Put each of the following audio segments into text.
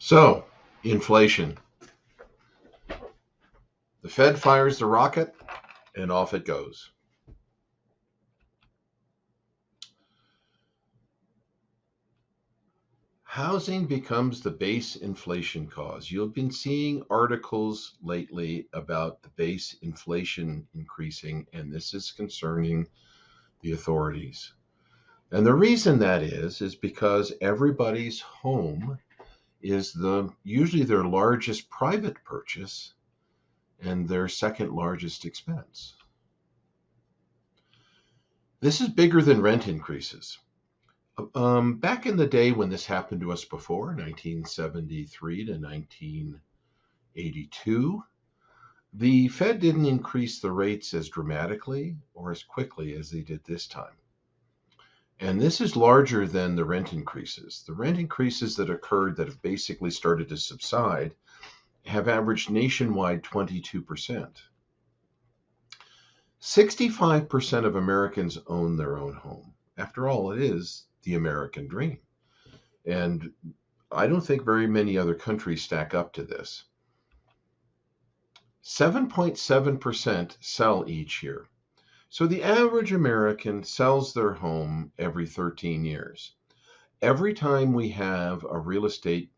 So, inflation. The Fed fires the rocket and off it goes. Housing becomes the base inflation cause. You've been seeing articles lately about the base inflation increasing, and this is concerning the authorities. And the reason that is because everybody's home is usually their largest private purchase and their second largest expense. This is bigger than rent increases. Back in the day when this happened to us before, 1973 to 1982, the Fed didn't increase the rates as dramatically or as quickly as they did this time. And this is larger than the rent increases. The rent increases that occurred that have basically started to subside have averaged nationwide 22%. 65% of Americans own their own home. After all, it is the American dream. And I don't think very many other countries stack up to this. 7.7% sell each year. So the average American sells their home every 13 years. Every time we have a real estate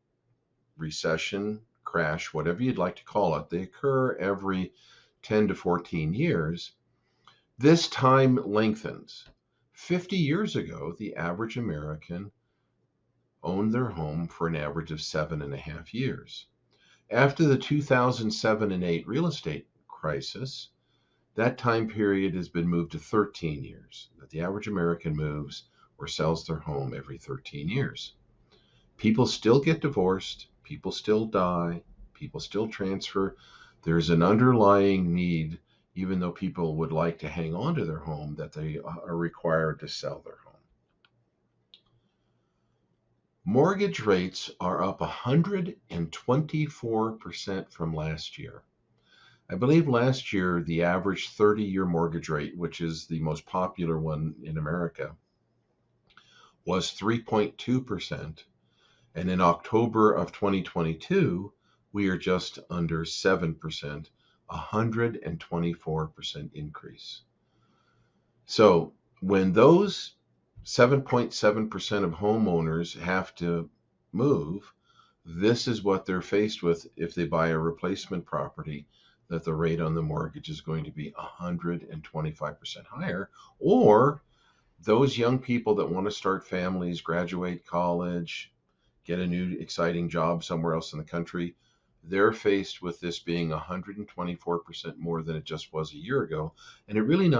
recession, crash, whatever you'd like to call it, they occur every 10 to 14 years. This time lengthens. 50 years ago, the average American owned their home for an average of 7.5 years. After the 2007 and 8 real estate crisis, that time period has been moved to 13 years, that the average American moves or sells their home every 13 years. People still get divorced, people still die, people still transfer. There's an underlying need, even though people would like to hang on to their home, that they are required to sell their home. Mortgage rates are up 124% from last year. I believe last year the average 30-year mortgage rate, which is the most popular one in America, was 3.2%. And in October of 2022, we are just under 7%, 124% increase. So when those 7.7% of homeowners have to move, this is what they're faced with if they buy a replacement property, that the rate on the mortgage is going to be 125% higher. Or those young people that want to start families, graduate college, get a new exciting job somewhere else in the country, they're faced with this being 124% more than it just was a year ago. And it really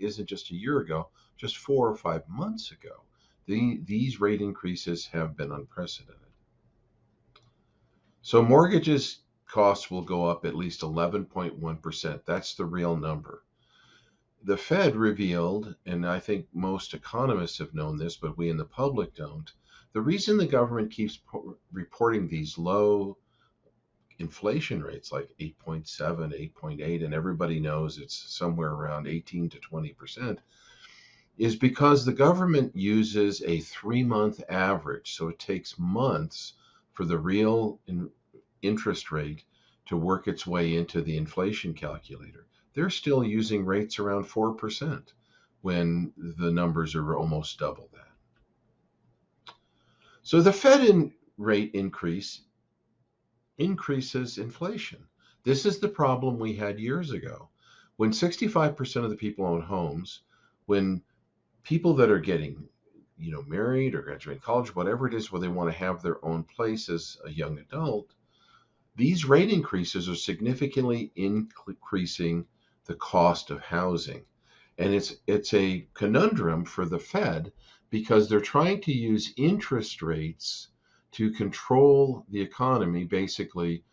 isn't just a year ago, just 4 or 5 months ago. These rate increases have been unprecedented. So mortgages costs will go up at least 11.1%. That's the real number. The Fed revealed, and I think most economists have known this, but we in the public don't, the reason the government keeps reporting these low inflation rates like 8.7, 8.8, and everybody knows it's somewhere around 18 to 20%, is because the government uses a 3-month average. So it takes months for the real interest rate to work its way into the inflation calculator. They're still using rates around 4% when the numbers are almost double that. So the Fed rate increases inflation. This is the problem we had years ago. When 65% of the people own homes, when people that are getting married or graduating college, whatever it is, where they want to have their own place as a young adult, these rate increases are significantly increasing the cost of housing. And it's a conundrum for the Fed because they're trying to use interest rates to control the economy, basically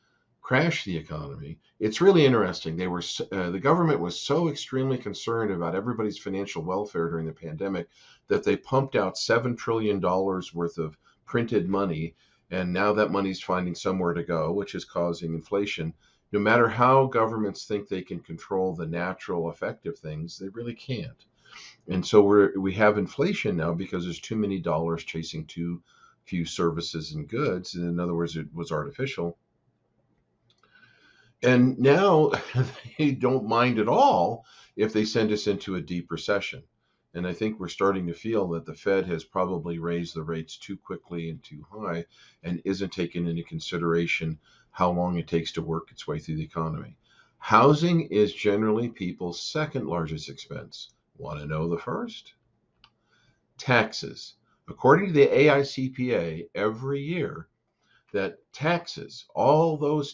crash the economy. It's really interesting. The government was so extremely concerned about everybody's financial welfare during the pandemic that they pumped out $7 trillion worth of printed money. And now that money's finding somewhere to go, which is causing inflation. No matter how governments think they can control the natural effect of things, they really can't. And so we have inflation now because there's too many dollars chasing too few services and goods. And in other words, it was artificial. And now they don't mind at all if they send us into a deep recession. And I think we're starting to feel that the Fed has probably raised the rates too quickly and too high and isn't taking into consideration how long it takes to work its way through the economy. Housing is generally people's second largest expense. Want to know the first? Taxes. According to the AICPA, every year, that taxes, all those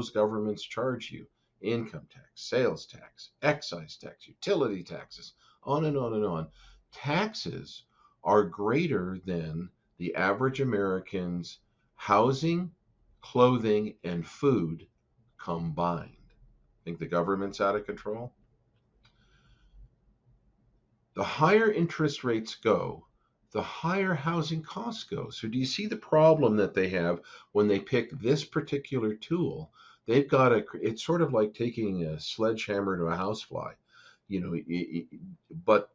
governments charge you, income tax, sales tax, excise tax, utility taxes, on and on and on, taxes are greater than the average American's housing, clothing, and food combined. Think the government's out of control? The higher interest rates go, the higher housing costs go. So do you see the problem that they have when they pick this particular tool? They've got a, it's sort of like taking a sledgehammer to a housefly, you know, but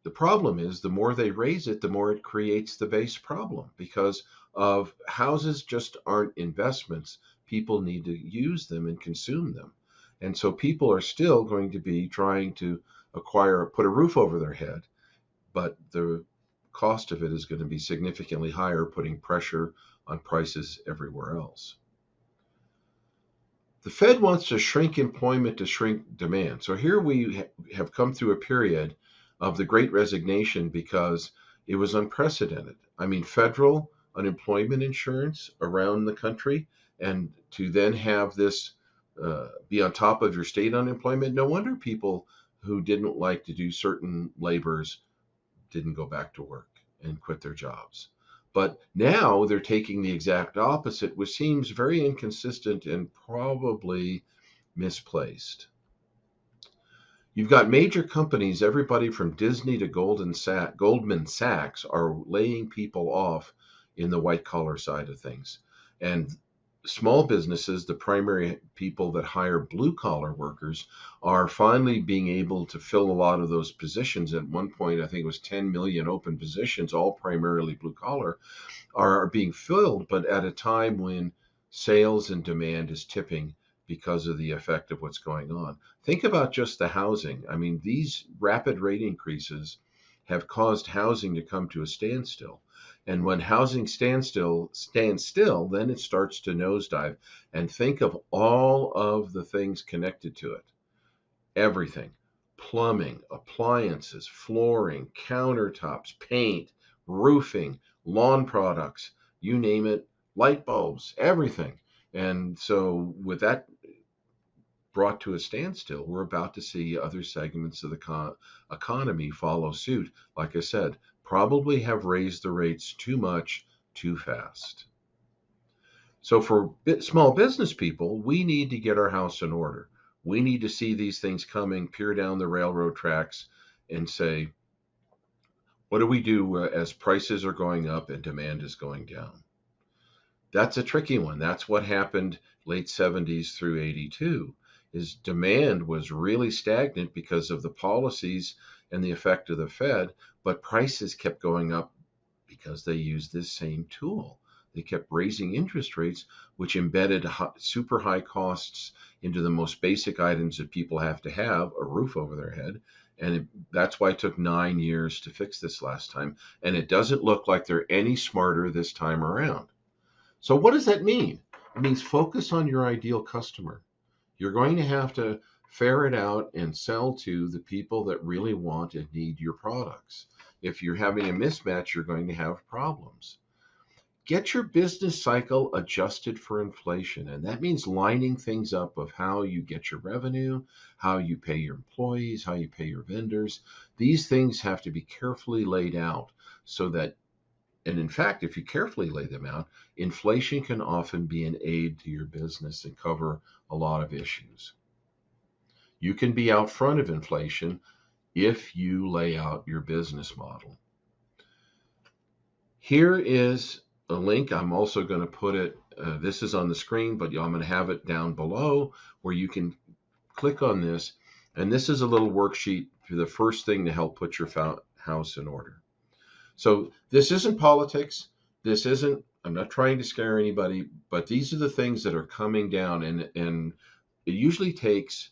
the problem is the more they raise it, the more it creates the base problem because of houses just aren't investments. People need to use them and consume them. And so people are still going to be trying to acquire, put a roof over their head, but the cost of it is going to be significantly higher, putting pressure on prices everywhere else. The Fed wants to shrink employment to shrink demand. So here we have come through a period of the Great Resignation because it was unprecedented. I mean, federal unemployment insurance around the country, and to then have this be on top of your state unemployment. No wonder people who didn't like to do certain labors didn't go back to work and quit their jobs. But now they're taking the exact opposite, which seems very inconsistent and probably misplaced. You've got major companies, everybody from Disney to Goldman Sachs, are laying people off in the white collar side of things. And small businesses, the primary people that hire blue collar workers, are finally being able to fill a lot of those positions. At one point, I think it was 10 million open positions, all primarily blue collar, are being filled, but at a time when sales and demand is tipping because of the effect of what's going on. Think about just the housing. I mean, these rapid rate increases have caused housing to come to a standstill. And when housing stands still, then it starts to nosedive. And think of all of the things connected to it. Everything: plumbing, appliances, flooring, countertops, paint, roofing, lawn products, you name it, light bulbs, everything. And so with that brought to a standstill, we're about to see other segments of the economy follow suit. Like I said, probably have raised the rates too much, too fast. So for small business people, we need to get our house in order. We need to see these things coming, peer down the railroad tracks, and say, what do we do as prices are going up and demand is going down? That's a tricky one. That's what happened late 70s through 82. Is demand was really stagnant because of the policies and the effect of the Fed, but prices kept going up because they used this same tool. They kept raising interest rates, which embedded super high costs into the most basic items that people have to have, a roof over their head. And that's why it took 9 years to fix this last time. And it doesn't look like they're any smarter this time around. So what does that mean? It means focus on your ideal customer. You're going to have to ferret out and sell to the people that really want and need your products. If you're having a mismatch, you're going to have problems. Get your business cycle adjusted for inflation. And that means lining things up of how you get your revenue, how you pay your employees, how you pay your vendors. These things have to be carefully laid out so that, and in fact, if you carefully lay them out, inflation can often be an aid to your business and cover a lot of issues. You can be out front of inflation if you lay out your business model. Here is a link. I'm also going to put it, this is on the screen, but I'm going to have it down below where you can click on this. And this is a little worksheet for the first thing to help put your house in order. So this isn't politics. This isn't, I'm not trying to scare anybody, but these are the things that are coming down, and it usually takes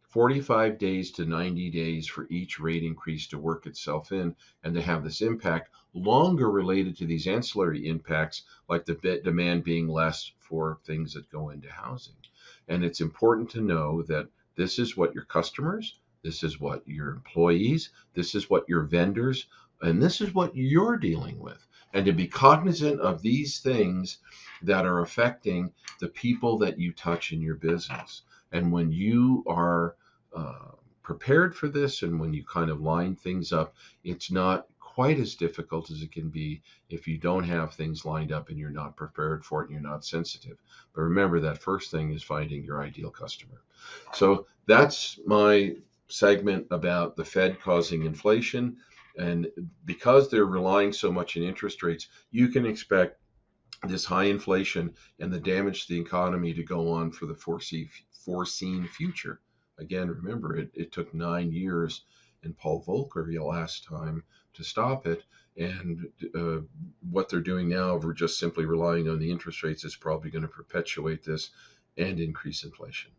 45 days to 90 days for each rate increase to work itself in and to have this impact, longer related to these ancillary impacts, like the demand being less for things that go into housing. And it's important to know that this is what your customers, this is what your employees, this is what your vendors, and this is what you're dealing with. And to be cognizant of these things that are affecting the people that you touch in your business. And when you are uh, prepared for this and when you kind of line things up, it's not quite as difficult as it can be if you don't have things lined up and you're not prepared for it and you're not sensitive. But remember, that first thing is finding your ideal customer. So that's my segment about the Fed causing inflation. And because they're relying so much on interest rates, you can expect this high inflation and the damage to the economy to go on for the foreseen future. Again, remember, it took 9 years in Paul Volcker the last time to stop it. And what they're doing now, if we're just simply relying on the interest rates, is probably going to perpetuate this and increase inflation.